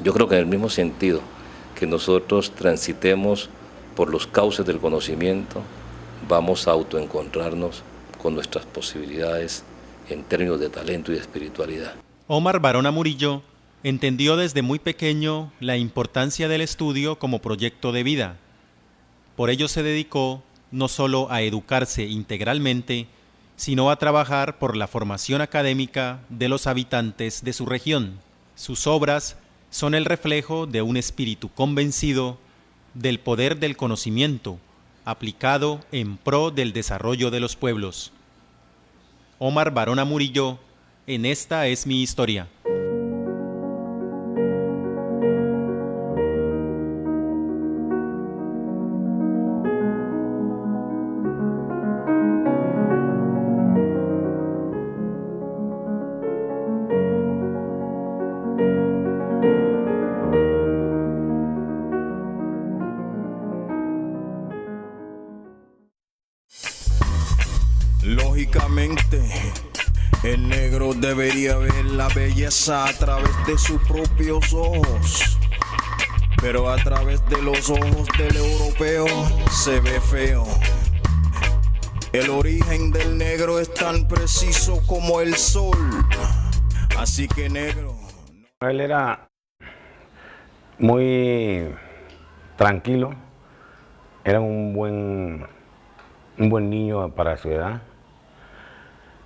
Yo creo que en el mismo sentido que nosotros transitemos por los cauces del conocimiento, vamos a autoencontrarnos con nuestras posibilidades en términos de talento y de espiritualidad. Omar Barona Murillo entendió desde muy pequeño la importancia del estudio como proyecto de vida. Por ello se dedicó no solo a educarse integralmente, sino a trabajar por la formación académica de los habitantes de su región. Sus obras son el reflejo de un espíritu convencido del poder del conocimiento, aplicado en pro del desarrollo de los pueblos. Omar Barona Murillo, en Esta es mi historia. Lógicamente, el negro debería ver la belleza a través de sus propios ojos, pero a través de los ojos del europeo se ve feo. El origen del negro es tan preciso como el sol, así que negro. Él era muy tranquilo, era un buen niño para su edad.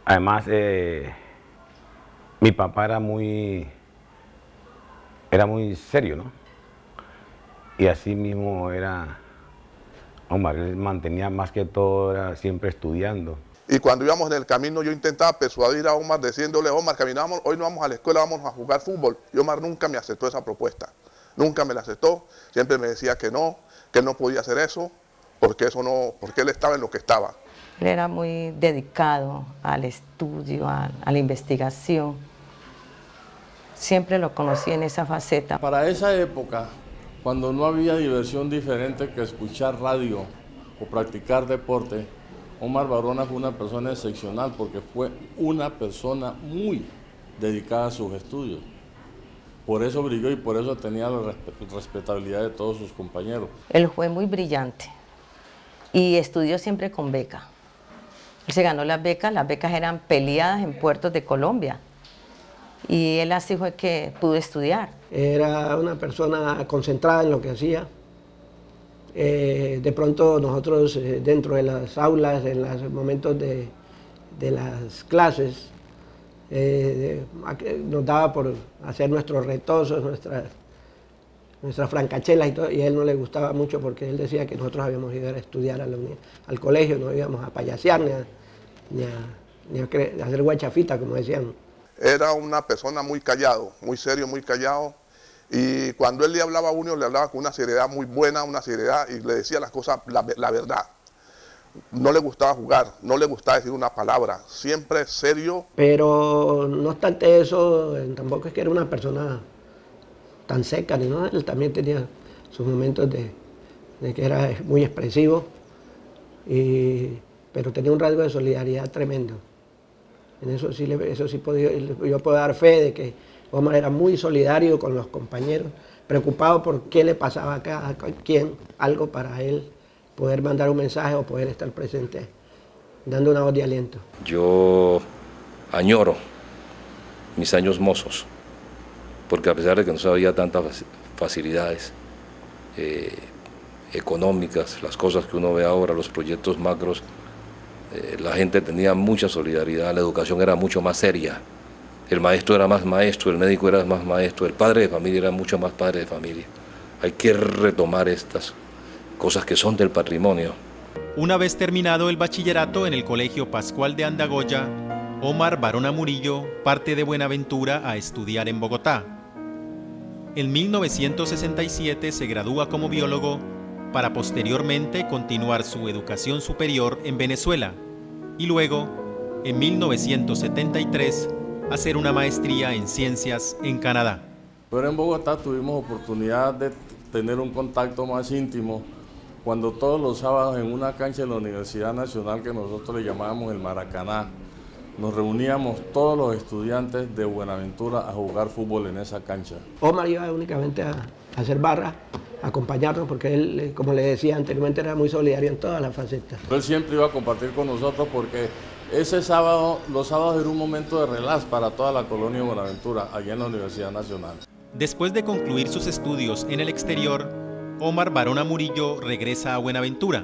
Además, mi papá era muy serio, ¿no? Y así mismo era Omar, él mantenía más que todo, era siempre estudiando. Y cuando íbamos en el camino yo intentaba persuadir a Omar diciéndole: Omar, caminamos, hoy no vamos a la escuela, vamos a jugar fútbol. Y Omar nunca me aceptó esa propuesta, nunca me la aceptó, siempre me decía que él no podía hacer eso, porque él estaba en lo que estaba. Él era muy dedicado al estudio, a la investigación. Siempre lo conocí en esa faceta. Para esa época, cuando no había diversión diferente que escuchar radio o practicar deporte, Omar Barona fue una persona excepcional porque fue una persona muy dedicada a sus estudios. Por eso brilló y por eso tenía la respetabilidad de todos sus compañeros. Él fue muy brillante y estudió siempre con beca. Él se ganó las becas eran peleadas en puertos de Colombia. Y él así fue que pudo estudiar. Era una persona concentrada en lo que hacía. De pronto nosotros dentro de las aulas, en los momentos de las clases, nos daba por hacer nuestros retosos, nuestras francachelas y todo, y a él no le gustaba mucho porque él decía que nosotros habíamos ido a estudiar al colegio, no íbamos a payasear ni a hacer guachafita, como decían. Era una persona muy callado, muy serio, muy callado, y cuando él le hablaba a uno, le hablaba con una seriedad muy buena, una seriedad, y le decía las cosas, la verdad. No le gustaba jugar, no le gustaba decir una palabra, siempre serio. Pero no obstante eso, tampoco es que era una persona tan seca, ¿no? Él también tenía sus momentos de que era muy expresivo, pero tenía un rasgo de solidaridad tremendo. En eso sí yo puedo dar fe de que Omar era muy solidario con los compañeros, preocupado por qué le pasaba a cada quien, algo para él poder mandar un mensaje o poder estar presente, dando una voz de aliento. Yo añoro mis años mozos, porque a pesar de que no sabía tantas facilidades económicas, las cosas que uno ve ahora, los proyectos macros, la gente tenía mucha solidaridad, la educación era mucho más seria, el maestro era más maestro, el médico era más maestro, el padre de familia era mucho más padre de familia. Hay que retomar estas cosas que son del patrimonio. Una vez terminado el bachillerato en el Colegio Pascual de Andagoya, Omar Barona Murillo parte de Buenaventura a estudiar en Bogotá. En 1967 se gradúa como biólogo para posteriormente continuar su educación superior en Venezuela y luego, en 1973, hacer una maestría en ciencias en Canadá. Pero en Bogotá tuvimos oportunidad de tener un contacto más íntimo cuando todos los sábados en una cancha de la Universidad Nacional que nosotros le llamábamos el Maracaná, nos reuníamos todos los estudiantes de Buenaventura a jugar fútbol en esa cancha. Omar iba únicamente a hacer barra, a acompañarnos, porque él, como le decía anteriormente, era muy solidario en todas las facetas. Él siempre iba a compartir con nosotros porque ese sábado, los sábados era un momento de relax para toda la colonia de Buenaventura, allá en la Universidad Nacional. Después de concluir sus estudios en el exterior, Omar Barona Murillo regresa a Buenaventura.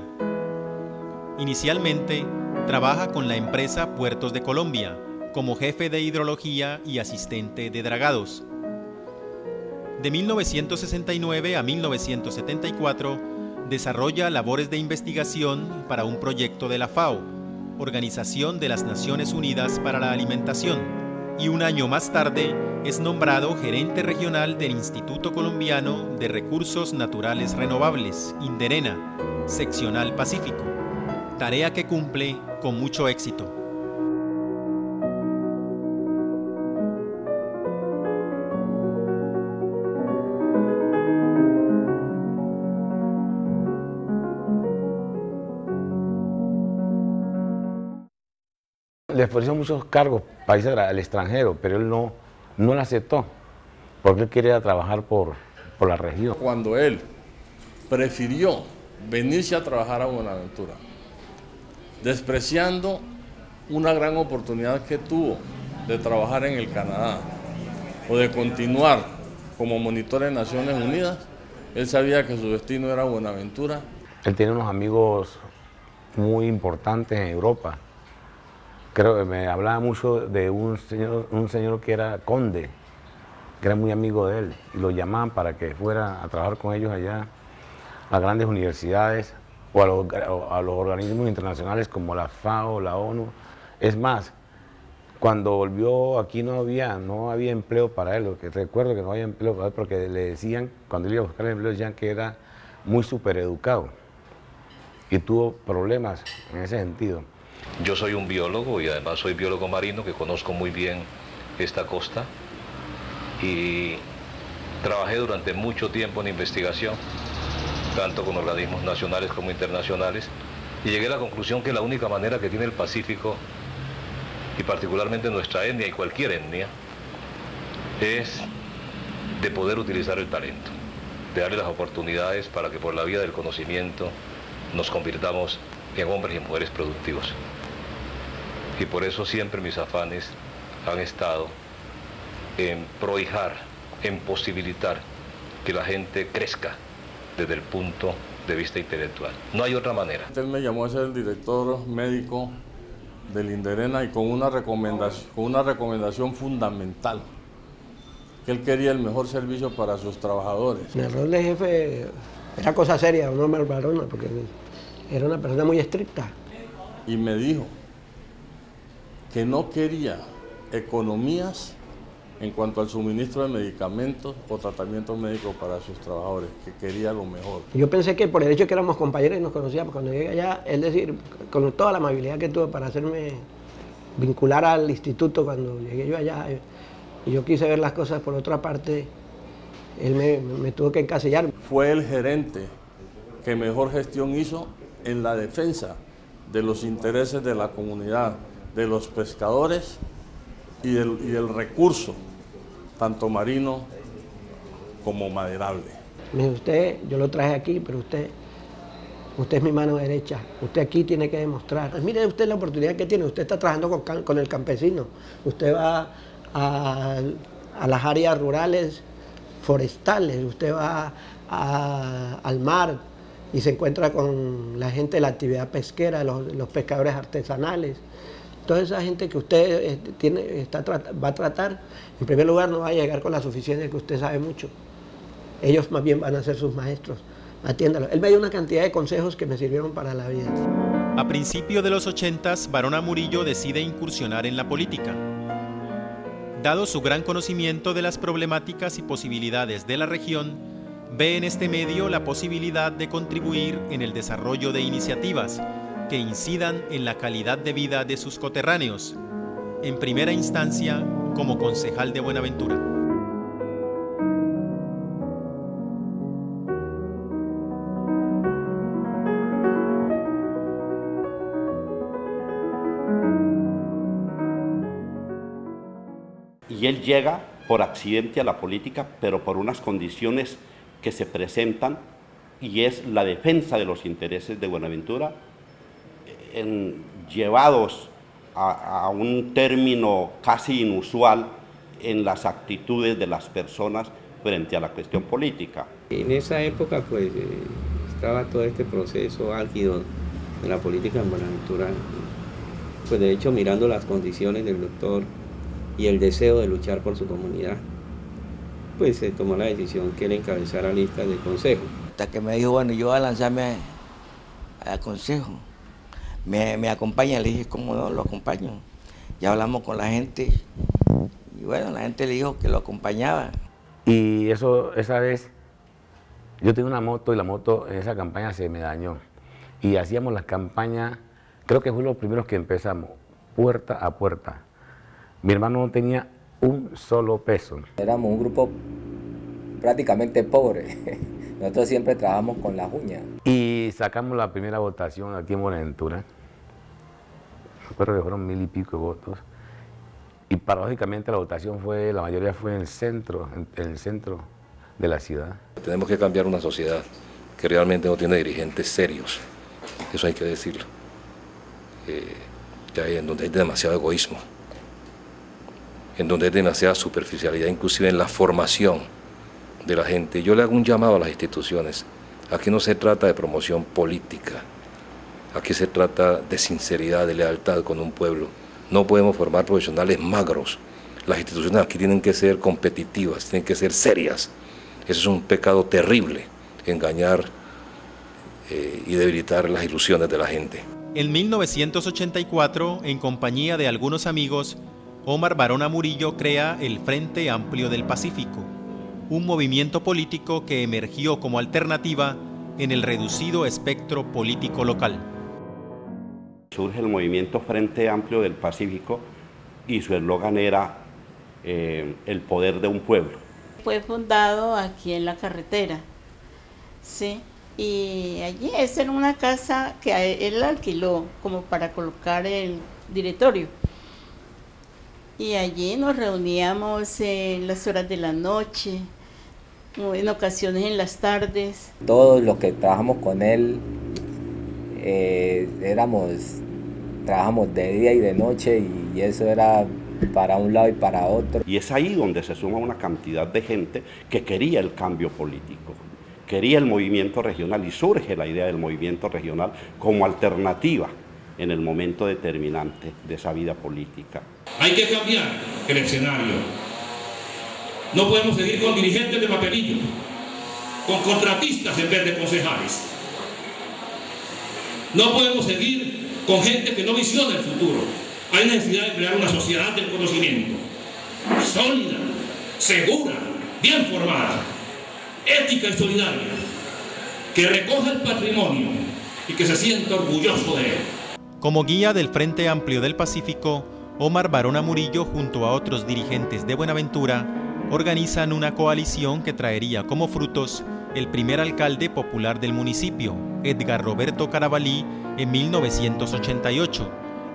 Inicialmente, trabaja con la empresa Puertos de Colombia como jefe de hidrología y asistente de dragados. De 1969 a 1974, desarrolla labores de investigación para un proyecto de la FAO, Organización de las Naciones Unidas para la Alimentación, y un año más tarde es nombrado gerente regional del Instituto Colombiano de Recursos Naturales Renovables, INDERENA, seccional Pacífico, tarea que cumple con mucho éxito. Le ofrecieron muchos cargos para irse al extranjero, pero él no lo aceptó, porque él quería trabajar por la región. Cuando él prefirió venirse a trabajar a Buenaventura, despreciando una gran oportunidad que tuvo de trabajar en el Canadá o de continuar como monitor en Naciones Unidas, él sabía que su destino era Buenaventura. Él tiene unos amigos muy importantes en Europa. Creo que me hablaba mucho de un señor que era conde, que era muy amigo de él, y lo llamaban para que fuera a trabajar con ellos allá a grandes universidades o a los organismos internacionales como la FAO, la ONU. Es más, cuando volvió aquí no había empleo para él, que recuerdo que no había empleo para él porque le decían, cuando él iba a buscar el empleo, decían que era muy supereducado y tuvo problemas en ese sentido. Yo soy un biólogo y además soy biólogo marino que conozco muy bien esta costa y trabajé durante mucho tiempo en investigación, tanto con organismos nacionales como internacionales, y llegué a la conclusión que la única manera que tiene el Pacífico, y particularmente nuestra etnia y cualquier etnia, es de poder utilizar el talento, de darle las oportunidades para que por la vía del conocimiento nos convirtamos en hombres y mujeres productivos. Y por eso siempre mis afanes han estado en prohijar, en posibilitar que la gente crezca desde el punto de vista intelectual. No hay otra manera. Él me llamó a ser el director médico del INDERENA y con una recomendación fundamental, que él quería el mejor servicio para sus trabajadores. El rol de jefe era cosa seria, un hombre Barona, porque era una persona muy estricta. Y me dijo que no quería economías en cuanto al suministro de medicamentos o tratamientos médicos para sus trabajadores, que quería lo mejor. Yo pensé que por el hecho de que éramos compañeros y nos conocíamos, cuando llegué allá, es decir, con toda la amabilidad que tuvo para hacerme vincular al instituto cuando llegué yo allá, y yo quise ver las cosas por otra parte, él me tuvo que encasillar. Fue el gerente que mejor gestión hizo en la defensa de los intereses de la comunidad, de los pescadores y del recurso, tanto marino como maderable. Me dijo, usted, yo lo traje aquí, pero usted es mi mano derecha, usted aquí tiene que demostrar. Pues mire usted la oportunidad que tiene, usted está trabajando con el campesino, usted va a las áreas rurales forestales, usted va al mar y se encuentra con la gente de la actividad pesquera, los pescadores artesanales. Toda esa gente que usted va a tratar, en primer lugar no va a llegar con la suficiencia que usted sabe mucho. Ellos más bien van a ser sus maestros. Atiéndalo. Él me dio una cantidad de consejos que me sirvieron para la vida. A principios de los 80s, Barona Murillo decide incursionar en la política. Dado su gran conocimiento de las problemáticas y posibilidades de la región, ve en este medio la posibilidad de contribuir en el desarrollo de iniciativas que incidan en la calidad de vida de sus coterráneos, en primera instancia como concejal de Buenaventura. y él llega por accidente a la política, pero por unas condiciones que se presentan, y es la defensa de los intereses de Buenaventura, llevados a un término casi inusual en las actitudes de las personas frente a la cuestión política. En esa época pues estaba todo este proceso álgido de la política en Buenaventura, pues de hecho mirando las condiciones del doctor y el deseo de luchar por su comunidad, pues se tomó la decisión que él encabezara listas del consejo. Hasta que me dijo, bueno, yo voy a lanzarme al consejo, me acompaña, le dije, ¿cómo no? Lo acompaño. Ya hablamos con la gente y bueno, la gente le dijo que lo acompañaba. Y esa vez, yo tenía una moto y la moto en esa campaña se me dañó. Y hacíamos las campañas, creo que fue los primeros que empezamos, puerta a puerta. Mi hermano no tenía un solo peso. Éramos un grupo prácticamente pobre. Nosotros siempre trabajamos con las uñas. Y sacamos la primera votación aquí en Buenaventura. Recuerdo que fueron 1000 y pico de votos. Y paradójicamente la votación la mayoría fue en el centro de la ciudad. Tenemos que cambiar una sociedad que realmente no tiene dirigentes serios. Eso hay que decirlo. En donde hay demasiado egoísmo, en donde hay demasiada superficialidad, inclusive en la formación de la gente. Yo le hago un llamado a las instituciones. Aquí no se trata de promoción política, aquí se trata de sinceridad, de lealtad con un pueblo. No podemos formar profesionales magros. Las instituciones aquí tienen que ser competitivas, tienen que ser serias. Eso es un pecado terrible, engañar y debilitar las ilusiones de la gente. En 1984, en compañía de algunos amigos, Omar Barona Murillo crea el Frente Amplio del Pacífico, un movimiento político que emergió como alternativa en el reducido espectro político local. Surge el movimiento Frente Amplio del Pacífico y su eslogan era el poder de un pueblo. Fue fundado aquí en la carretera, ¿sí? Y allí esa era una casa que él alquiló como para colocar el directorio. Y allí nos reuníamos en las horas de la noche, en ocasiones en las tardes. Todos los que trabajamos con él trabajamos de día y de noche y eso era para un lado y para otro. Y es ahí donde se suma una cantidad de gente que quería el cambio político, quería el movimiento regional y surge la idea del movimiento regional como alternativa en el momento determinante de esa vida política. Hay que cambiar el escenario. No podemos seguir con dirigentes de papelillo, con contratistas en vez de concejales. No podemos seguir con gente que no visiona el futuro. Hay necesidad de crear una sociedad del conocimiento, sólida, segura, bien formada, ética y solidaria, que recoja el patrimonio y que se sienta orgulloso de él. Como guía del Frente Amplio del Pacífico, Omar Barona Murillo junto a otros dirigentes de Buenaventura organizan una coalición que traería como frutos el primer alcalde popular del municipio, Edgar Roberto Carabalí, en 1988,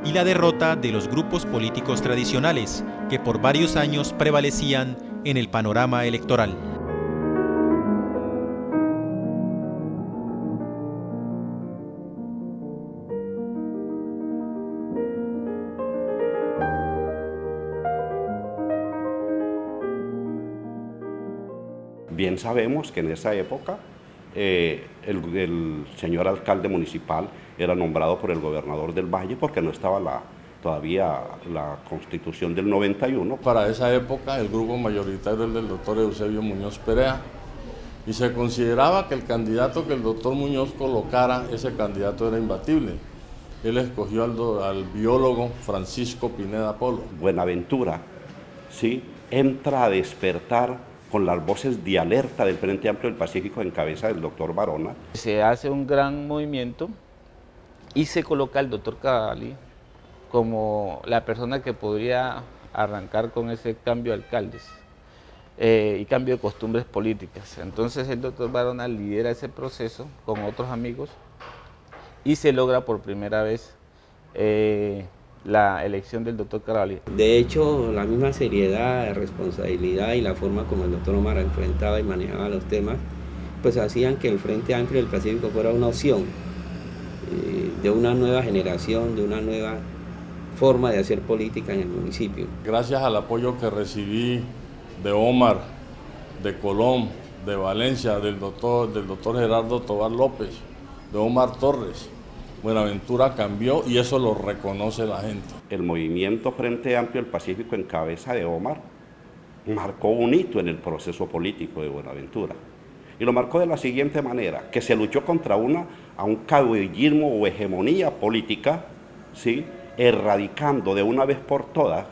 y la derrota de los grupos políticos tradicionales que por varios años prevalecían en el panorama electoral. Bien sabemos que en esa época el señor alcalde municipal era nombrado por el gobernador del Valle porque no estaba todavía la Constitución del 91. Para esa época el grupo mayoritario era el del doctor Eusebio Muñoz Perea y se consideraba que el candidato que el doctor Muñoz colocara, ese candidato era imbatible. Él escogió al biólogo Francisco Pineda Polo. Buenaventura, ¿sí?, entra a despertar con las voces de alerta del Frente Amplio del Pacífico en cabeza del doctor Barona. Se hace un gran movimiento y se coloca al doctor Carabalí como la persona que podría arrancar con ese cambio de alcaldes y cambio de costumbres políticas. Entonces el doctor Barona lidera ese proceso con otros amigos y se logra por primera vez la elección del doctor Carabalí. De hecho, la misma seriedad, responsabilidad y la forma como el doctor Omar enfrentaba y manejaba los temas, pues hacían que el Frente Amplio del Pacífico fuera una opción de una nueva generación, de una nueva forma de hacer política en el municipio. Gracias al apoyo que recibí de Omar, de Colón, de Valencia, del doctor Gerardo Tobar López, de Omar Torres, Buenaventura cambió y eso lo reconoce la gente. El movimiento Frente Amplio del Pacífico en cabeza de Omar marcó un hito en el proceso político de Buenaventura. Y lo marcó de la siguiente manera, que se luchó contra a un caudillismo o hegemonía política, ¿sí?, erradicando de una vez por todas,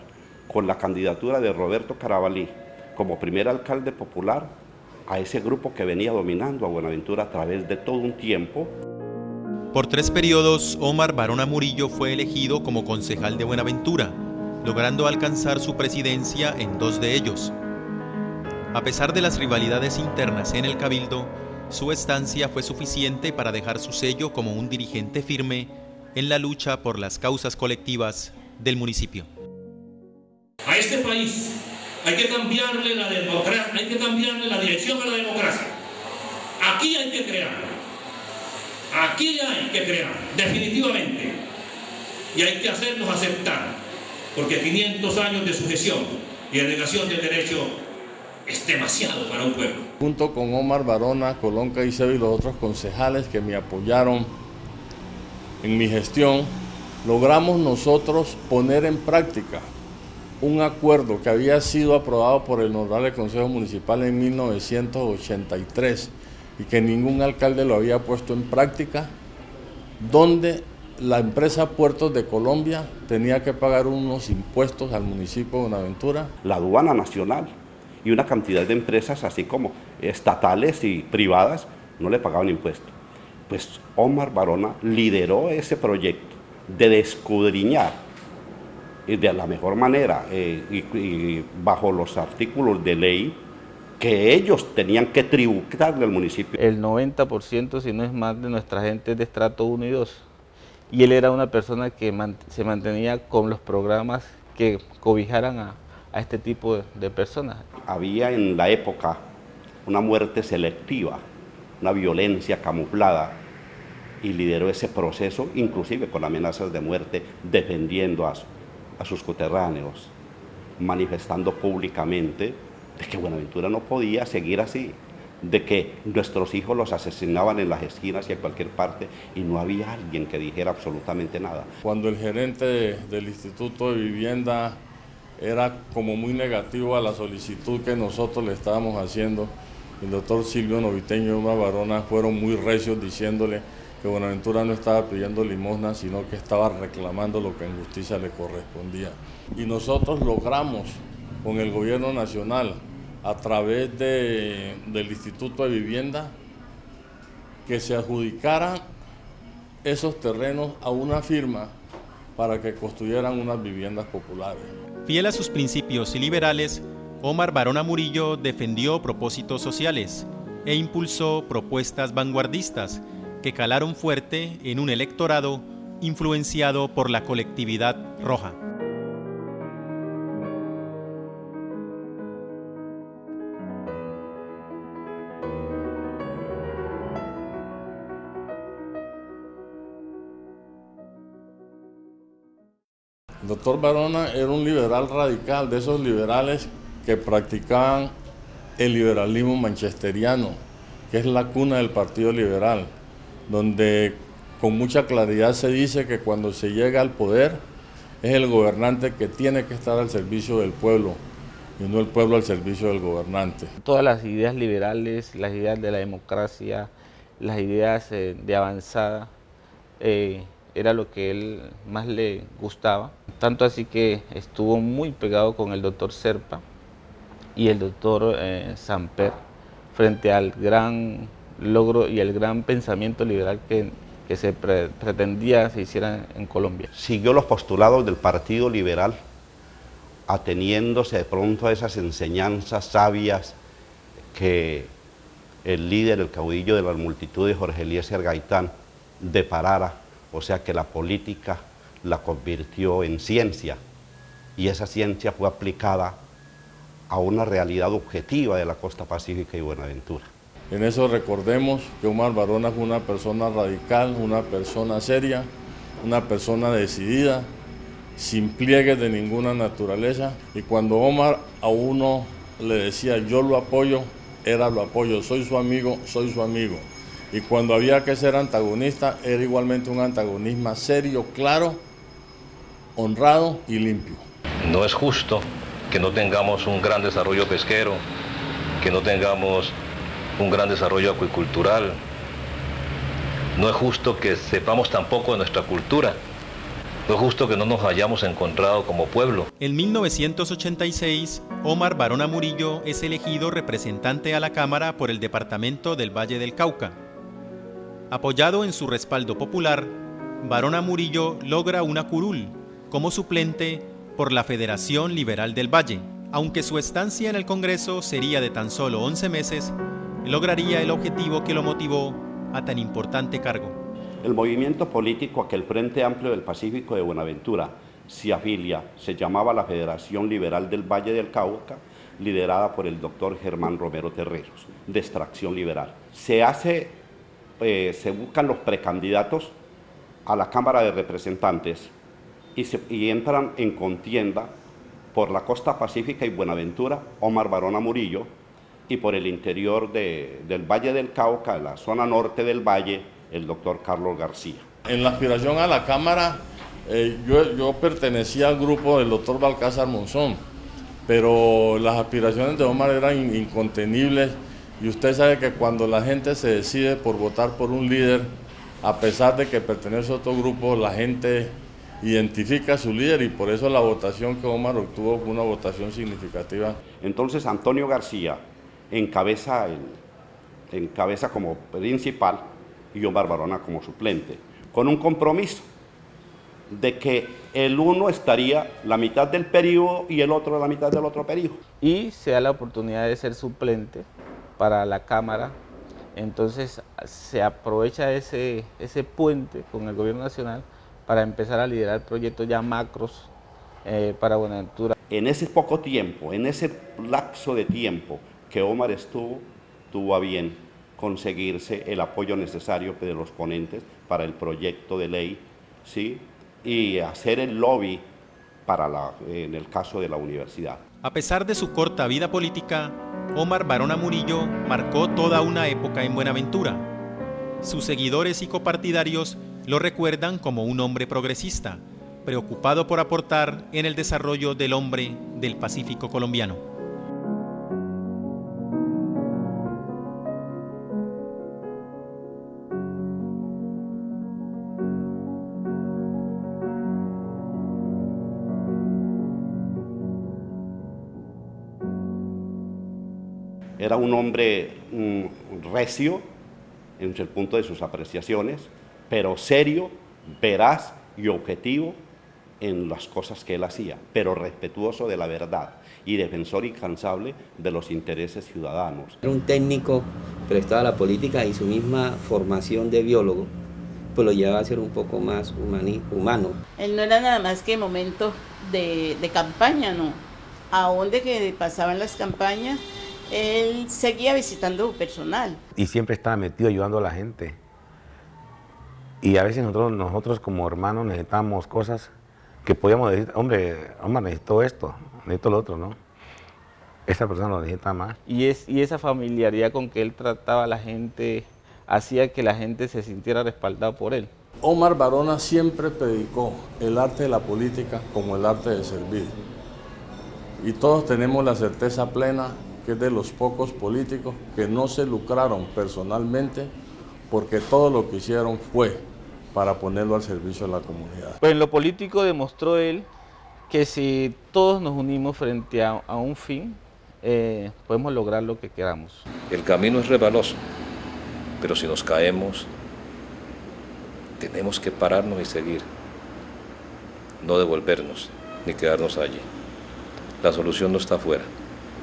con la candidatura de Roberto Carabalí como primer alcalde popular, a ese grupo que venía dominando a Buenaventura a través de todo un tiempo. Por 3 periodos, Omar Barona Murillo fue elegido como concejal de Buenaventura, logrando alcanzar su presidencia en 2 de ellos. A pesar de las rivalidades internas en el Cabildo, su estancia fue suficiente para dejar su sello como un dirigente firme en la lucha por las causas colectivas del municipio. A este país hay que cambiarle la democracia, hay que cambiarle la dirección a la democracia. Aquí hay que crear, definitivamente. Y hay que hacernos aceptar, porque 500 años de sujeción y de negación del derecho es demasiado para un pueblo. Junto con Omar Barona, Colón Caicedo y los otros concejales que me apoyaron en mi gestión, logramos nosotros poner en práctica un acuerdo que había sido aprobado por el Honorable Consejo Municipal en 1983 y que ningún alcalde lo había puesto en práctica, donde la empresa Puertos de Colombia tenía que pagar unos impuestos al municipio de Buenaventura. La aduana nacional y una cantidad de empresas, así como estatales y privadas, no le pagaban impuestos. Pues Omar Barona lideró ese proyecto de escudriñar de la mejor manera y bajo los artículos de ley que ellos tenían que tributarle al municipio. El 90%, si no es más, de nuestra gente es de estrato 1 y 2. Y él era una persona que se mantenía con los programas que cobijaran a este tipo de personas. Había en la época una muerte selectiva, una violencia camuflada, y lideró ese proceso, inclusive con amenazas de muerte, defendiendo a sus coterráneos, manifestando públicamente de que Buenaventura no podía seguir así, de que nuestros hijos los asesinaban en las esquinas y en cualquier parte y no había alguien que dijera absolutamente nada. Cuando el gerente del Instituto de Vivienda era como muy negativo a la solicitud que nosotros le estábamos haciendo, el doctor Silvio Noviteño y Omar Barona fueron muy recios diciéndole que Buenaventura no estaba pidiendo limosna, sino que estaba reclamando lo que en justicia le correspondía. Y nosotros logramos con el gobierno nacional, a través del Instituto de Vivienda, que se adjudicaran esos terrenos a una firma para que construyeran unas viviendas populares. Fiel a sus principios liberales, Omar Barona Murillo defendió propósitos sociales e impulsó propuestas vanguardistas que calaron fuerte en un electorado influenciado por la colectividad roja. El doctor Barona era un liberal radical, de esos liberales que practicaban el liberalismo manchesteriano, que es la cuna del Partido Liberal, donde con mucha claridad se dice que cuando se llega al poder es el gobernante que tiene que estar al servicio del pueblo y no el pueblo al servicio del gobernante. Todas las ideas liberales, las ideas de la democracia, las ideas de avanzada, era lo que él más le gustaba. Tanto así que estuvo muy pegado con el doctor Serpa y el doctor Samper frente al gran logro y el gran pensamiento liberal que se pretendía se hiciera en Colombia. Siguió los postulados del Partido Liberal, ateniéndose de pronto a esas enseñanzas sabias que el líder, el caudillo de las multitudes, Jorge Eliezer Gaitán, deparara, o sea que la política la convirtió en ciencia, y esa ciencia fue aplicada a una realidad objetiva de la costa pacífica y Buenaventura. En eso recordemos que Omar Barona fue una persona radical, una persona seria, una persona decidida, sin pliegues de ninguna naturaleza, y cuando Omar a uno le decía yo lo apoyo, era lo apoyo, soy su amigo, y cuando había que ser antagonista, era igualmente un antagonismo serio, claro, honrado y limpio. No es justo que no tengamos un gran desarrollo pesquero, que no tengamos un gran desarrollo acuicultural. No es justo que sepamos tampoco de nuestra cultura. No es justo que no nos hayamos encontrado como pueblo. En 1986, Omar Barona Murillo es elegido representante a la Cámara por el departamento del Valle del Cauca. Apoyado en su respaldo popular, Barona Murillo logra una curul como suplente por la Federación Liberal del Valle. Aunque su estancia en el Congreso sería de tan solo 11 meses, lograría el objetivo que lo motivó a tan importante cargo. El movimiento político a que el Frente Amplio del Pacífico de Buenaventura se afilia se llamaba la Federación Liberal del Valle del Cauca, liderada por el doctor Germán Romero Terreros, de extracción liberal. Se buscan los precandidatos a la Cámara de Representantes y entran en contienda por la costa pacífica y Buenaventura, Omar Barona Murillo, y por el interior del Valle del Cauca, la zona norte del valle, el doctor Carlos García. En la aspiración a la Cámara, yo pertenecía al grupo del doctor Balcázar Monzón, pero las aspiraciones de Omar eran incontenibles, y usted sabe que cuando la gente se decide por votar por un líder, a pesar de que pertenece a otro grupo, la gente identifica a su líder, y por eso la votación que Omar obtuvo fue una votación significativa. Entonces Antonio García encabeza como principal y Omar Barona como suplente, con un compromiso de que el uno estaría la mitad del periodo y el otro la mitad del otro periodo. Y se da la oportunidad de ser suplente para la Cámara, entonces se aprovecha ese puente con el gobierno nacional para empezar a liderar proyectos ya macros para Buenaventura. En ese poco tiempo, en ese lapso de tiempo que Omar tuvo a bien conseguirse el apoyo necesario de los ponentes para el proyecto de ley, ¿sí? Y hacer el lobby en el caso de la universidad. A pesar de su corta vida política, Omar Barona Murillo marcó toda una época en Buenaventura. Sus seguidores y copartidarios lo recuerdan como un hombre progresista, preocupado por aportar en el desarrollo del hombre del Pacífico colombiano. Era un hombre recio en el punto de sus apreciaciones, pero serio, veraz y objetivo en las cosas que él hacía, pero respetuoso de la verdad y defensor incansable de los intereses ciudadanos. Era un técnico prestado a la política, y su misma formación de biólogo pues lo llevaba a ser un poco más humano. Él no era nada más que momento de campaña, no. A donde que pasaban las campañas, él seguía visitando personal. Y siempre estaba metido ayudando a la gente. Y a veces nosotros como hermanos necesitamos cosas que podíamos decir, hombre, necesito esto, necesito lo otro, ¿no? Esa persona lo necesita más. Y esa familiaridad con que él trataba a la gente hacía que la gente se sintiera respaldada por él. Omar Barona siempre predicó el arte de la política como el arte de servir. Y todos tenemos la certeza plena que es de los pocos políticos que no se lucraron personalmente, porque todo lo que hicieron fue para ponerlo al servicio de la comunidad. Pues en lo político demostró él que si todos nos unimos frente a un fin, podemos lograr lo que queramos. El camino es resbaloso, pero si nos caemos, tenemos que pararnos y seguir, no devolvernos ni quedarnos allí. La solución no está afuera,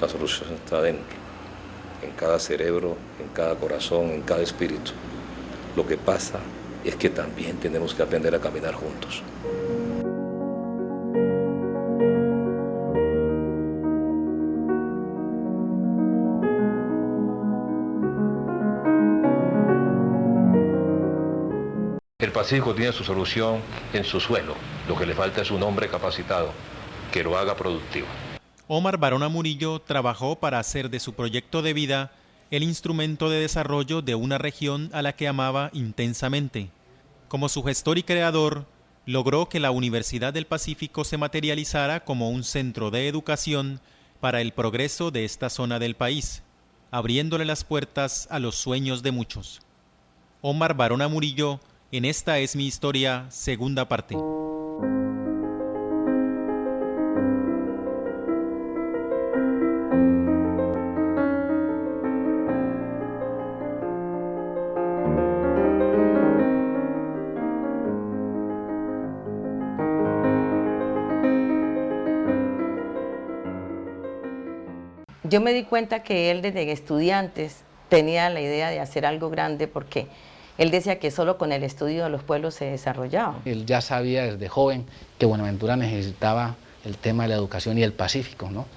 la solución está adentro, en cada cerebro, en cada corazón, en cada espíritu. Lo que pasa es que también tenemos que aprender a caminar juntos. El Pacífico tiene su solución en su suelo. Lo que le falta es un hombre capacitado que lo haga productivo. Omar Barona Murillo trabajó para hacer de su proyecto de vida el instrumento de desarrollo de una región a la que amaba intensamente. Como su gestor y creador, logró que la Universidad del Pacífico se materializara como un centro de educación para el progreso de esta zona del país, abriéndole las puertas a los sueños de muchos. Omar Barona Murillo, en Esta es mi historia, segunda parte. Yo me di cuenta que él desde estudiantes tenía la idea de hacer algo grande porque él decía que solo con el estudio de los pueblos se desarrollaban. Él ya sabía desde joven que Buenaventura necesitaba el tema de la educación y el Pacífico, ¿no?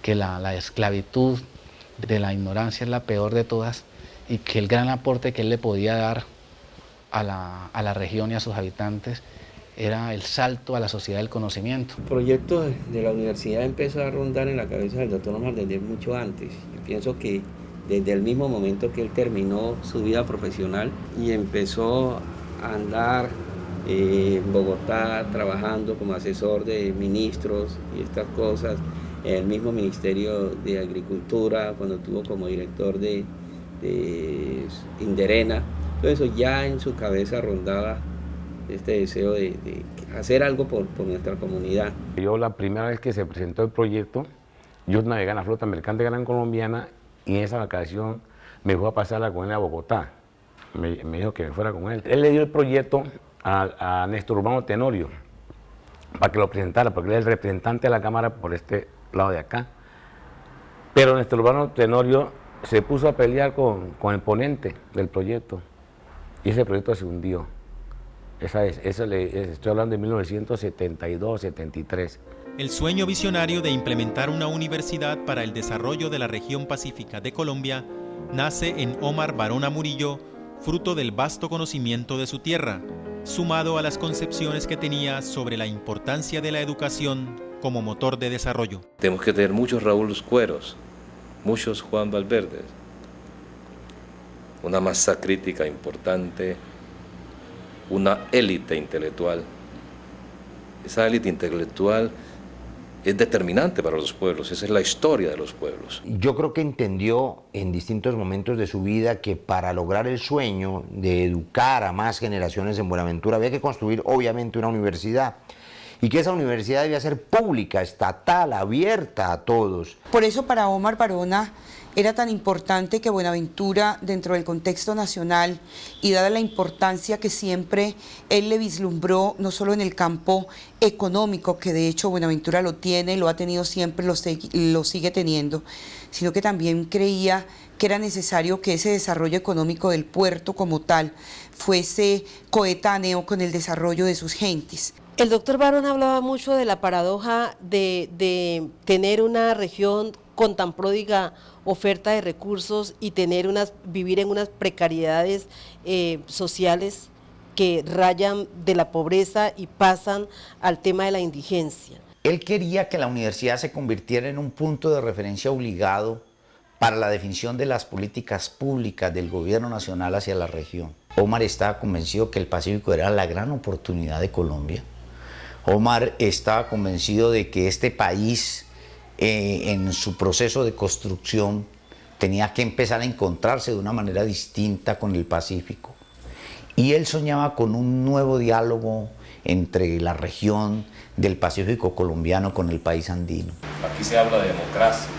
Que la esclavitud de la ignorancia es la peor de todas y que el gran aporte que él le podía dar a la región y a sus habitantes era el salto a la sociedad del conocimiento. El proyecto de la universidad empezó a rondar en la cabeza del doctor Omar desde mucho antes. Yo pienso que desde el mismo momento que él terminó su vida profesional y empezó a andar en Bogotá trabajando como asesor de ministros y estas cosas, en el mismo Ministerio de Agricultura, cuando estuvo como director de Inderena, todo eso ya en su cabeza rondaba este deseo de hacer algo por nuestra comunidad. Yo la primera vez que se presentó el proyecto, yo navegué en la flota mercante gran colombiana y en esa ocasión me fue a pasarla con él a Bogotá. Me dijo que me fuera con él. Él le dio el proyecto a Néstor Urbano Tenorio para que lo presentara, porque él es el representante de la Cámara por este lado de acá. Pero Néstor Urbano Tenorio se puso a pelear con el ponente del proyecto y ese proyecto se hundió. Estoy hablando de 1972-73. El sueño visionario de implementar una universidad para el desarrollo de la región pacífica de Colombia nace en Omar Barona Murillo, fruto del vasto conocimiento de su tierra, sumado a las concepciones que tenía sobre la importancia de la educación como motor de desarrollo. Tenemos que tener muchos Raúl Cueros, muchos Juan Valverdes, una masa crítica importante, una élite intelectual. Esa élite intelectual es determinante para los pueblos, esa es la historia de los pueblos. Yo creo que entendió en distintos momentos de su vida que para lograr el sueño de educar a más generaciones en Buenaventura había que construir obviamente una universidad y que esa universidad debía ser pública, estatal, abierta a todos. Por eso para Omar Barona era tan importante que Buenaventura, dentro del contexto nacional y dada la importancia que siempre él le vislumbró, no solo en el campo económico, que de hecho Buenaventura lo tiene, lo ha tenido siempre, lo sigue teniendo, sino que también creía que era necesario que ese desarrollo económico del puerto como tal fuese coetáneo con el desarrollo de sus gentes. El doctor Barona hablaba mucho de la paradoja de tener una región con tan pródiga oferta de recursos y vivir en unas precariedades sociales que rayan de la pobreza y pasan al tema de la indigencia. Él quería que la universidad se convirtiera en un punto de referencia obligado para la definición de las políticas públicas del gobierno nacional hacia la región. Omar estaba convencido que el Pacífico era la gran oportunidad de Colombia. Omar estaba convencido de que este país, en su proceso de construcción, tenía que empezar a encontrarse de una manera distinta con el Pacífico. Y él soñaba con un nuevo diálogo entre la región del Pacífico colombiano con el país andino. Aquí se habla de democracia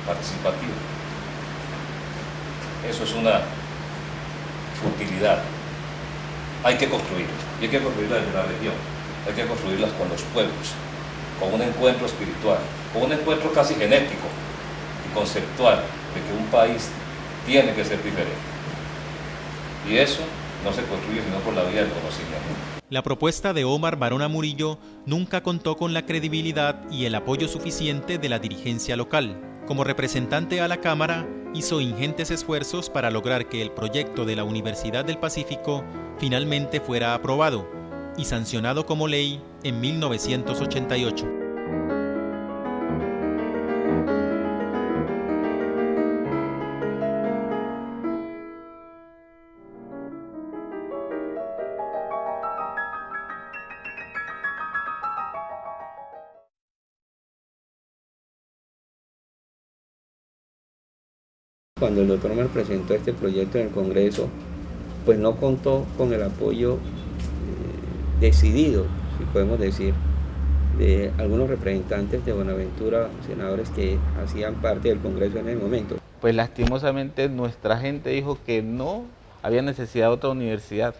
participativa. Eso es una futilidad. Hay que construirla, y hay que construirla desde la región. Hay que construirlas con los pueblos, con un encuentro espiritual, con un encuentro casi genético y conceptual de que un país tiene que ser diferente. Y eso no se construye sino por la vía del conocimiento. La propuesta de Omar Barona Murillo nunca contó con la credibilidad y el apoyo suficiente de la dirigencia local. Como representante a la Cámara, hizo ingentes esfuerzos para lograr que el proyecto de la Universidad del Pacífico finalmente fuera aprobado y sancionado como ley en 1988. Cuando el doctor Omar presentó este proyecto en el Congreso, pues no contó con el apoyo decidido, si podemos decir, de algunos representantes de Buenaventura, senadores que hacían parte del Congreso en ese momento. Pues lastimosamente nuestra gente dijo que no había necesidad de otra universidad,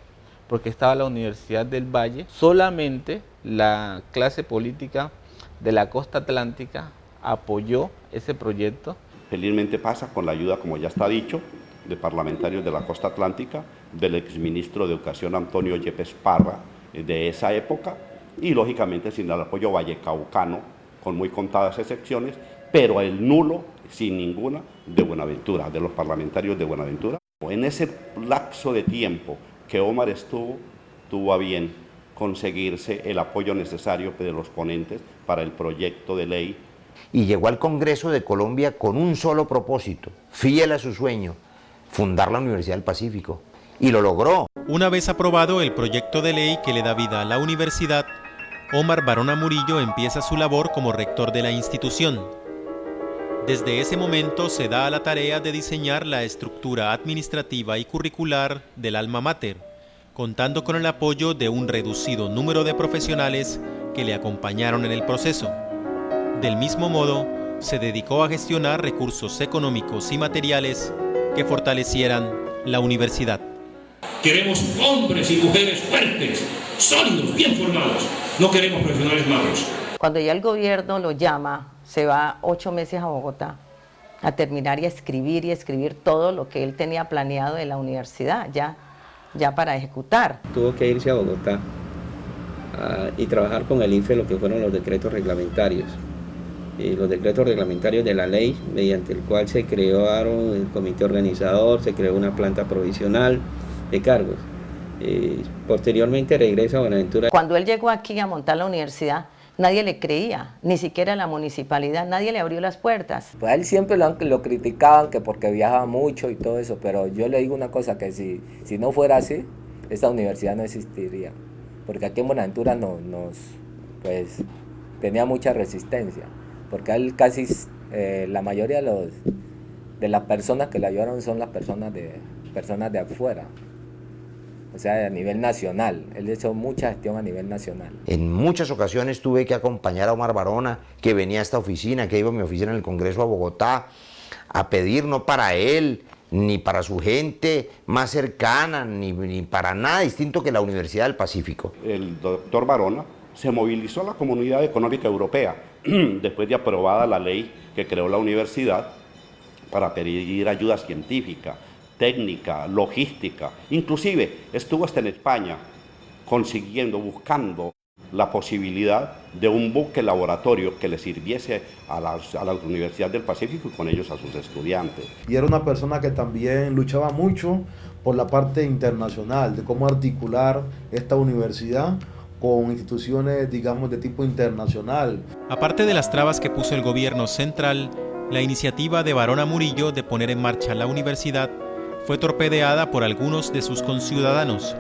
porque estaba la Universidad del Valle. Solamente la clase política de la costa atlántica apoyó ese proyecto. Felizmente pasa con la ayuda, como ya está dicho, de parlamentarios de la costa atlántica, del exministro de Educación Antonio Yepes Parra, de esa época, y lógicamente sin el apoyo vallecaucano, con muy contadas excepciones, pero el nulo, sin ninguna, de Buenaventura, de los parlamentarios de Buenaventura. En ese lapso de tiempo que Omar tuvo a bien conseguirse el apoyo necesario de los ponentes para el proyecto de ley. Y llegó al Congreso de Colombia con un solo propósito, fiel a su sueño, fundar la Universidad del Pacífico. Y lo logró. Una vez aprobado el proyecto de ley que le da vida a la universidad, Omar Barona Murillo empieza su labor como rector de la institución. Desde ese momento se da a la tarea de diseñar la estructura administrativa y curricular del alma mater, contando con el apoyo de un reducido número de profesionales que le acompañaron en el proceso. Del mismo modo, se dedicó a gestionar recursos económicos y materiales que fortalecieran la universidad. Queremos hombres y mujeres fuertes, sólidos, bien formados. No queremos profesionales malos. Cuando ya el gobierno lo llama, se va 8 meses a Bogotá a terminar y escribir todo lo que él tenía planeado de la universidad, ya para ejecutar. Tuvo que irse a Bogotá y trabajar con el INFE lo que fueron los decretos reglamentarios. Los decretos reglamentarios de la ley, mediante el cual se crearon el comité organizador, se creó una planta provisional de cargos. Posteriormente regresa a Buenaventura. Cuando él llegó aquí a montar la universidad, nadie le creía, ni siquiera la municipalidad, nadie le abrió las puertas. Pues a él siempre lo criticaban, que porque viajaba mucho y todo eso, pero yo le digo una cosa, que si no fuera así, esta universidad no existiría, porque aquí en Buenaventura pues tenía mucha resistencia, porque él casi, la mayoría de las personas que le ayudaron son las personas de afuera. O sea, a nivel nacional. Él hizo mucha gestión a nivel nacional. En muchas ocasiones tuve que acompañar a Omar Barona, que venía a esta oficina, que iba a mi oficina en el Congreso a Bogotá, a pedir no para él, ni para su gente más cercana, ni para nada distinto que la Universidad del Pacífico. El doctor Barona se movilizó a la Comunidad Económica Europea, después de aprobada la ley que creó la universidad, para pedir ayuda científica, técnica, logística, inclusive estuvo hasta en España buscando la posibilidad de un buque laboratorio que le sirviese a la Universidad del Pacífico y con ellos a sus estudiantes. Y era una persona que también luchaba mucho por la parte internacional, de cómo articular esta universidad con instituciones, digamos, de tipo internacional. Aparte de las trabas que puso el gobierno central, la iniciativa de Barona Murillo de poner en marcha la universidad fue torpedeada por algunos de sus conciudadanos.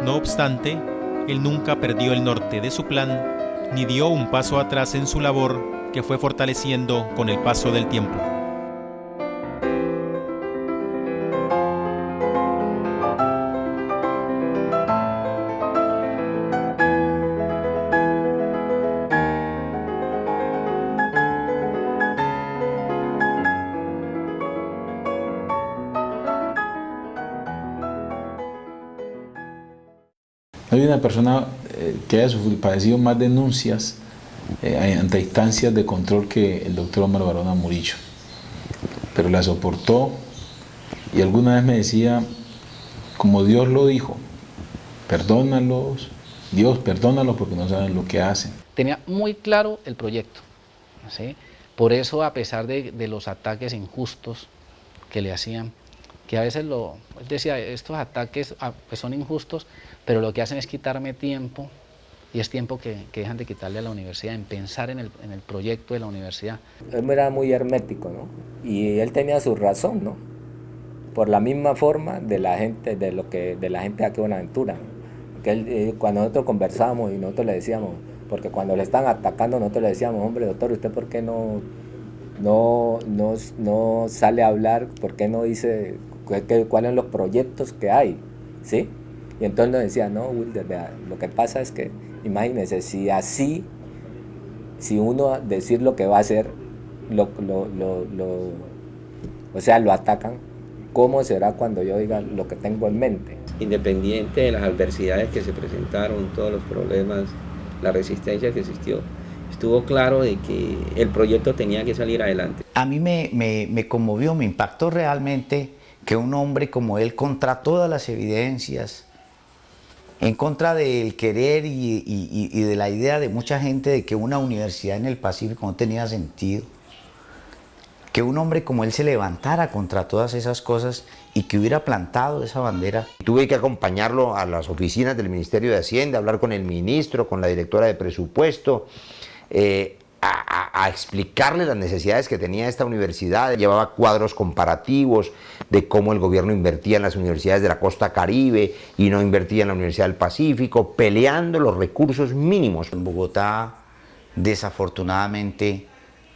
No obstante, él nunca perdió el norte de su plan, ni dio un paso atrás en su labor, que fue fortaleciendo con el paso del tiempo. No hay una persona que haya padecido más denuncias ante instancias de control que el doctor Omar Barona Murillo, pero la soportó y alguna vez me decía, como Dios lo dijo, perdónalos, Dios perdónalos porque no saben lo que hacen. Tenía muy claro el proyecto, ¿sí? Por eso, a pesar de los ataques injustos que le hacían, que a veces él decía, estos ataques pues son injustos, pero lo que hacen es quitarme tiempo, y es tiempo que dejan de quitarle a la universidad, en pensar en el proyecto de la universidad. Él era muy hermético, ¿no? Y él tenía su razón, ¿no? Por la misma forma de la gente de la gente de aquí de Buenaventura, ¿no? Que él, cuando nosotros conversábamos y nosotros le decíamos, porque cuando le están atacando nosotros le decíamos, hombre, doctor, ¿usted por qué no sale a hablar? ¿Por qué no dice cuáles son los proyectos que hay? ¿Sí? Y entonces nos decía, no, Wilder, vea, lo que pasa es que, imagínese, si uno decir lo que va a hacer, o sea, lo atacan, ¿cómo será cuando yo diga lo que tengo en mente? Independiente de las adversidades que se presentaron, todos los problemas, la resistencia que existió, estuvo claro de que el proyecto tenía que salir adelante. A mí me conmovió, me impactó realmente que un hombre como él, contra todas las evidencias, en contra del querer y de la idea de mucha gente de que una universidad en el Pacífico no tenía sentido, que un hombre como él se levantara contra todas esas cosas y que hubiera plantado esa bandera. Tuve que acompañarlo a las oficinas del Ministerio de Hacienda, hablar con el ministro, con la directora de presupuesto, a explicarle las necesidades que tenía esta universidad. Llevaba cuadros comparativos de cómo el gobierno invertía en las universidades de la costa caribe y no invertía en la Universidad del Pacífico, peleando los recursos mínimos. En Bogotá, desafortunadamente,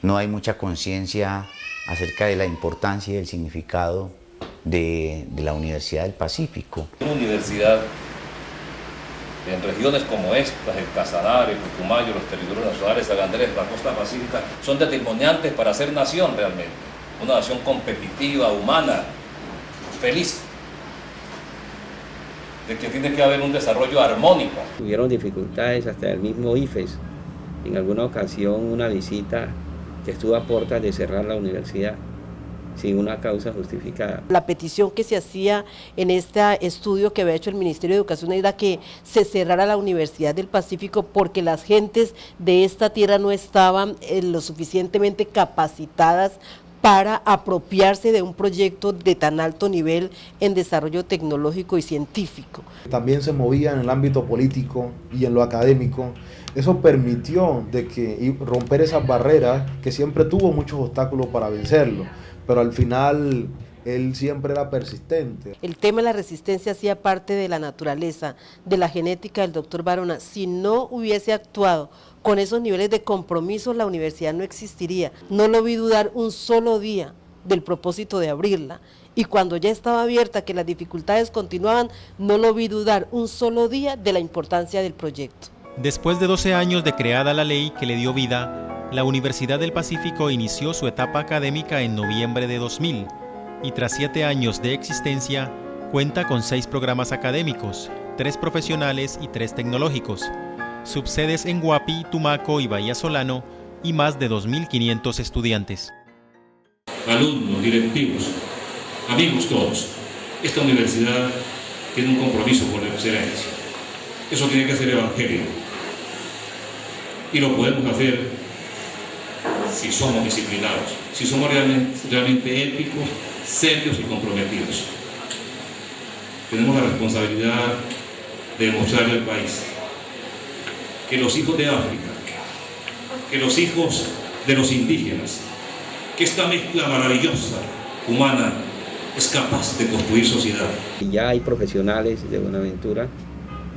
no hay mucha conciencia acerca de la importancia y el significado de la Universidad del Pacífico. Una universidad en regiones como estas, el Casanare, Putumayo, los territorios nacionales, San Andrés, la costa pacífica, son determinantes para ser nación realmente. Una nación competitiva, humana, feliz, de que tiene que haber un desarrollo armónico. Tuvieron dificultades hasta el mismo IFES. En alguna ocasión una visita que estuvo a puertas de cerrar la universidad sin una causa justificada. La petición que se hacía en este estudio que había hecho el Ministerio de Educación era que se cerrara la Universidad del Pacífico porque las gentes de esta tierra no estaban lo suficientemente capacitadas para apropiarse de un proyecto de tan alto nivel en desarrollo tecnológico y científico. También se movía en el ámbito político y en lo académico. Eso permitió romper esas barreras que siempre tuvo muchos obstáculos para vencerlo, pero al final él siempre era persistente. El tema de la resistencia hacía parte de la naturaleza, de la genética del doctor Barona. Si no hubiese actuado con esos niveles de compromiso, la universidad no existiría. No lo vi dudar un solo día del propósito de abrirla. Y cuando ya estaba abierta, que las dificultades continuaban, no lo vi dudar un solo día de la importancia del proyecto. Después de 12 años de creada la ley que le dio vida, la Universidad del Pacífico inició su etapa académica en noviembre de 2000 y tras 7 años de existencia cuenta con 6 programas académicos, 3 profesionales y 3 tecnológicos, subsedes en Guapi, Tumaco y Bahía Solano y más de 2.500 estudiantes. Alumnos, directivos, amigos todos, esta universidad tiene un compromiso con la excelencia. Eso tiene que ser evangelio. Y lo podemos hacer si somos disciplinados, si somos realmente éticos, serios y comprometidos. Tenemos la responsabilidad de demostrarle al país que los hijos de África, que los hijos de los indígenas, que esta mezcla maravillosa, humana, es capaz de construir sociedad. Y ya hay profesionales de Buenaventura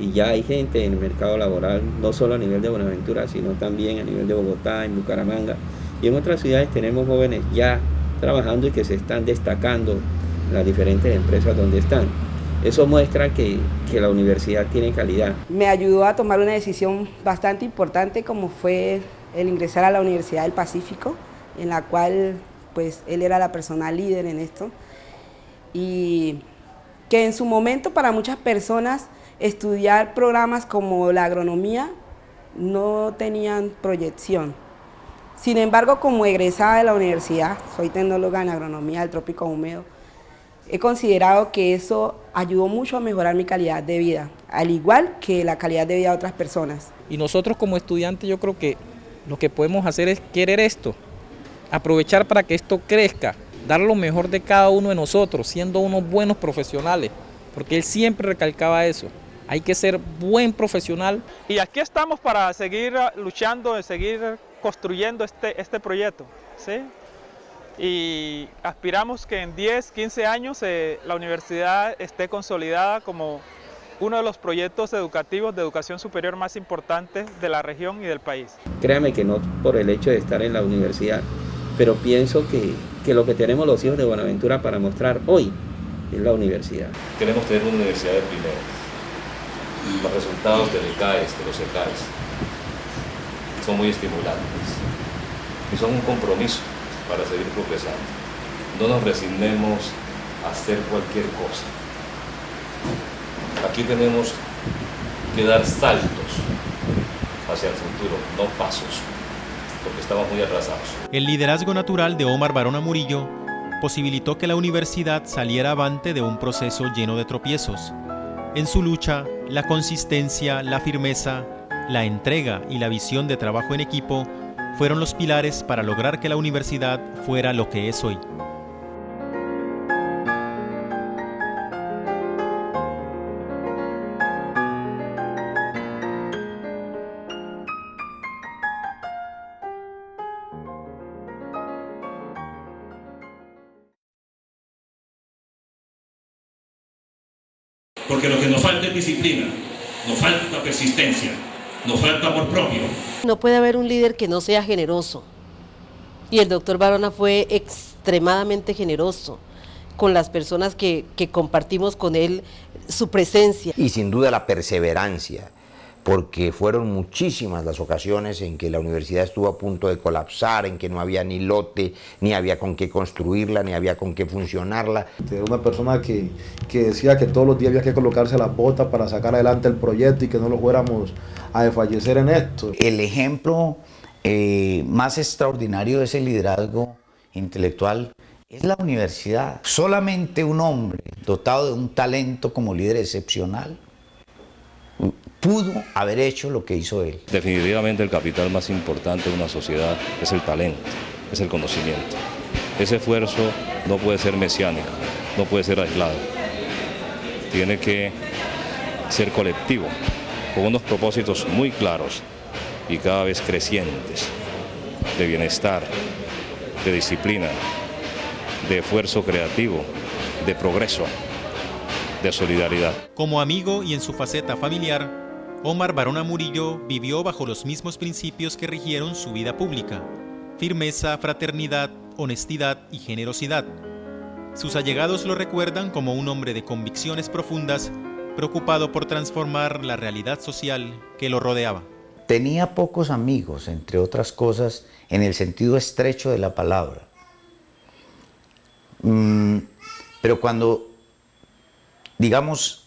y ya hay gente en el mercado laboral, no solo a nivel de Buenaventura, sino también a nivel de Bogotá, en Bucaramanga y en otras ciudades tenemos jóvenes ya trabajando y que se están destacando en las diferentes empresas donde están. Eso muestra que la universidad tiene calidad. Me ayudó a tomar una decisión bastante importante como fue el ingresar a la Universidad del Pacífico, en la cual pues él era la persona líder en esto y que en su momento para muchas personas estudiar programas como la agronomía no tenían proyección. Sin embargo, como egresada de la universidad, soy tecnóloga en agronomía del trópico húmedo, he considerado que eso ayudó mucho a mejorar mi calidad de vida, al igual que la calidad de vida de otras personas. Y nosotros como estudiantes yo creo que lo que podemos hacer es querer esto, aprovechar para que esto crezca, dar lo mejor de cada uno de nosotros, siendo unos buenos profesionales, porque él siempre recalcaba eso. Hay que ser buen profesional. Y aquí estamos para seguir luchando, seguir construyendo este proyecto, ¿sí? Y aspiramos que en 10, 15 años la universidad esté consolidada como uno de los proyectos educativos de educación superior más importantes de la región y del país. Créame que no por el hecho de estar en la universidad, pero pienso que lo que tenemos los hijos de Buenaventura para mostrar hoy es la universidad. Queremos tener una universidad de primera. Los resultados del ECAES, de los ECAES, son muy estimulantes y son un compromiso para seguir progresando. No nos resignemos a hacer cualquier cosa. Aquí tenemos que dar saltos hacia el futuro, no pasos, porque estamos muy atrasados. El liderazgo natural de Omar Barona Murillo posibilitó que la universidad saliera avante de un proceso lleno de tropiezos. En su lucha, la consistencia, la firmeza, la entrega y la visión de trabajo en equipo fueron los pilares para lograr que la universidad fuera lo que es hoy. Porque lo que nos falta es disciplina, nos falta persistencia, nos falta amor propio. No puede haber un líder que no sea generoso. Y el doctor Barona fue extremadamente generoso con las personas que compartimos con él su presencia. Y sin duda la perseverancia, porque fueron muchísimas las ocasiones en que la universidad estuvo a punto de colapsar, en que no había ni lote, ni había con qué construirla, ni había con qué funcionarla. Era una persona que decía que todos los días había que colocarse las botas para sacar adelante el proyecto y que no lo fuéramos a desfallecer en esto. El ejemplo más extraordinario de ese liderazgo intelectual es la universidad. Solamente un hombre dotado de un talento como líder excepcional pudo haber hecho lo que hizo él. Definitivamente el capital más importante de una sociedad es el talento, es el conocimiento. Ese esfuerzo no puede ser mesiánico, no puede ser aislado. Tiene que ser colectivo, con unos propósitos muy claros y cada vez crecientes, de bienestar, de disciplina, de esfuerzo creativo, de progreso, de solidaridad. Como amigo y en su faceta familiar, Omar Barona Murillo vivió bajo los mismos principios que rigieron su vida pública: firmeza, fraternidad, honestidad y generosidad. Sus allegados lo recuerdan como un hombre de convicciones profundas, preocupado por transformar la realidad social que lo rodeaba. Tenía pocos amigos, entre otras cosas, en el sentido estrecho de la palabra. Pero cuando, digamos,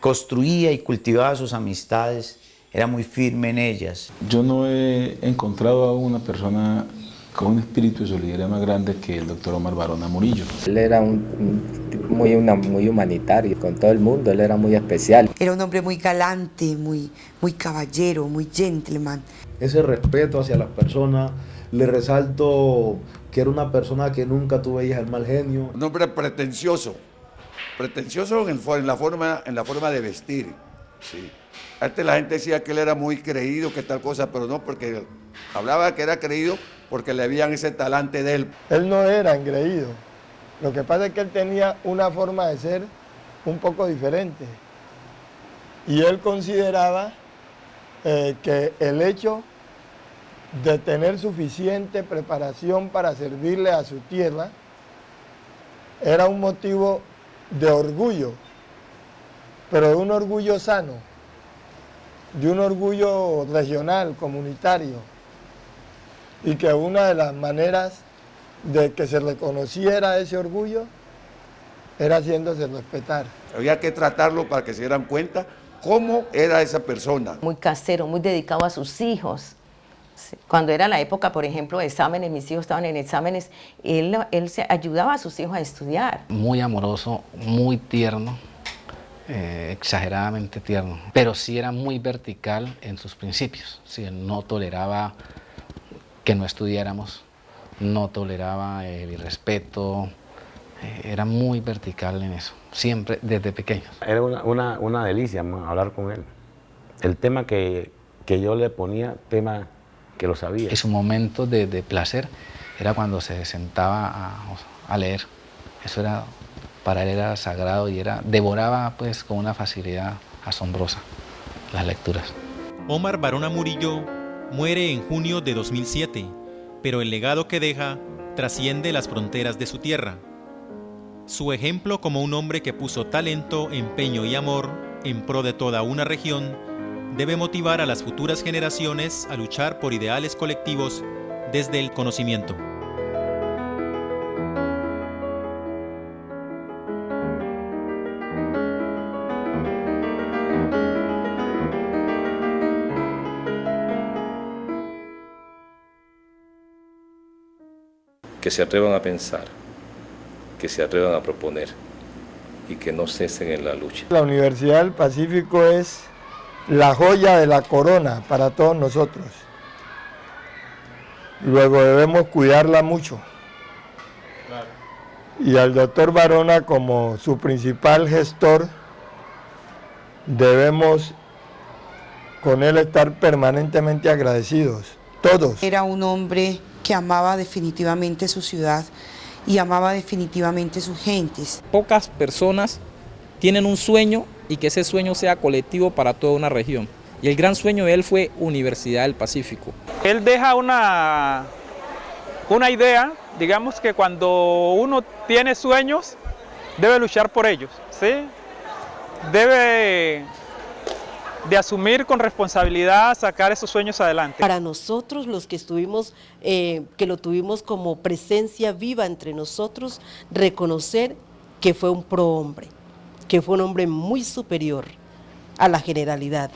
construía y cultivaba sus amistades, era muy firme en ellas. Yo no he encontrado a una persona con un espíritu de solidaridad más grande que el doctor Omar Barona Murillo. Él era un tipo muy humanitario, con todo el mundo, él era muy especial. Era un hombre muy galante, muy caballero, muy gentleman. Ese respeto hacia las personas, le resalto que era una persona que nunca tú veías el mal genio. Un hombre pretencioso en la forma de vestir. Sí. Antes la gente decía que él era muy creído, que tal cosa, pero no, porque hablaba que era creído porque le habían ese talante de él. Él no era engreído, lo que pasa es que él tenía una forma de ser un poco diferente. Y él consideraba que el hecho de tener suficiente preparación para servirle a su tierra era un motivo de orgullo, pero de un orgullo sano, de un orgullo regional, comunitario, y que una de las maneras de que se reconociera ese orgullo era haciéndose respetar. Había que tratarlo para que se dieran cuenta cómo era esa persona. Muy casero, muy dedicado a sus hijos. Cuando era la época, por ejemplo, de exámenes, mis hijos estaban en exámenes, él se ayudaba a sus hijos a estudiar. Muy amoroso, muy tierno, exageradamente tierno, pero sí era muy vertical en sus principios. Sí, él no toleraba que no estudiáramos, no toleraba el irrespeto, era muy vertical en eso, siempre desde pequeño. Era una delicia hablar con él. El tema que yo le ponía, tema que lo sabía. Y su momento de placer era cuando se sentaba a leer. Eso era, para él era sagrado y devoraba pues con una facilidad asombrosa las lecturas. Omar Barona Murillo muere en junio de 2007, pero el legado que deja trasciende las fronteras de su tierra. Su ejemplo como un hombre que puso talento, empeño y amor en pro de toda una región debe motivar a las futuras generaciones a luchar por ideales colectivos desde el conocimiento. Que se atrevan a pensar, que se atrevan a proponer y que no cesen en la lucha. La Universidad del Pacífico es la joya de la corona para todos nosotros. Luego debemos cuidarla mucho. Y al doctor Barona, como su principal gestor, debemos con él estar permanentemente agradecidos, todos. Era un hombre que amaba definitivamente su ciudad y amaba definitivamente sus gentes. Pocas personas tienen un sueño y que ese sueño sea colectivo para toda una región. Y el gran sueño de él fue Universidad del Pacífico. Él deja una idea, digamos que cuando uno tiene sueños, debe luchar por ellos, ¿sí? Debe de asumir con responsabilidad, sacar esos sueños adelante. Para nosotros, los que estuvimos, que lo tuvimos como presencia viva entre nosotros, reconocer que fue un prohombre, que fue un hombre muy superior a la generalidad,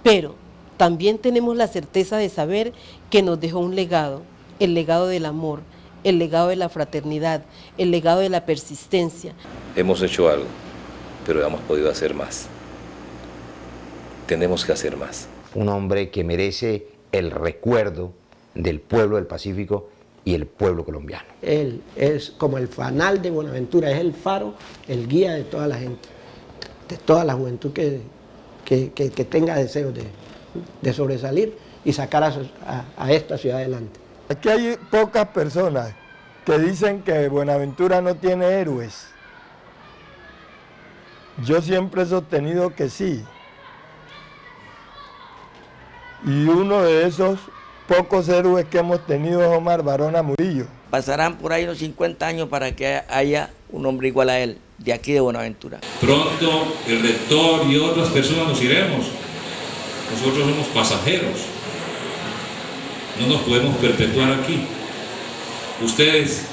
pero también tenemos la certeza de saber que nos dejó un legado, el legado del amor, el legado de la fraternidad, el legado de la persistencia. Hemos hecho algo, pero hemos podido hacer más. Tenemos que hacer más. Un hombre que merece el recuerdo del pueblo del Pacífico y el pueblo colombiano. Él es como el fanal de Buenaventura, es el faro, el guía de toda la gente, de toda la juventud que tenga deseos de sobresalir y sacar a esta ciudad adelante. Aquí hay pocas personas que dicen que Buenaventura no tiene héroes. Yo siempre he sostenido que sí. Y uno de esos pocos héroes que hemos tenido es Omar Barona Murillo. Pasarán por ahí unos 50 años para que haya un hombre igual a él, de aquí de Buenaventura. Pronto el rector y otras personas nos iremos. Nosotros somos pasajeros. No nos podemos perpetuar aquí. Ustedes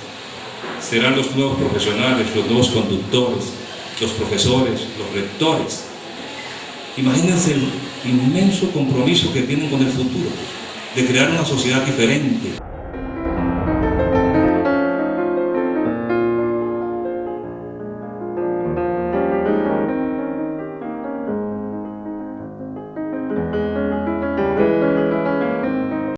serán los nuevos profesionales, los nuevos conductores, los profesores, los rectores. Imagínense el inmenso compromiso que tienen con el futuro, de crear una sociedad diferente.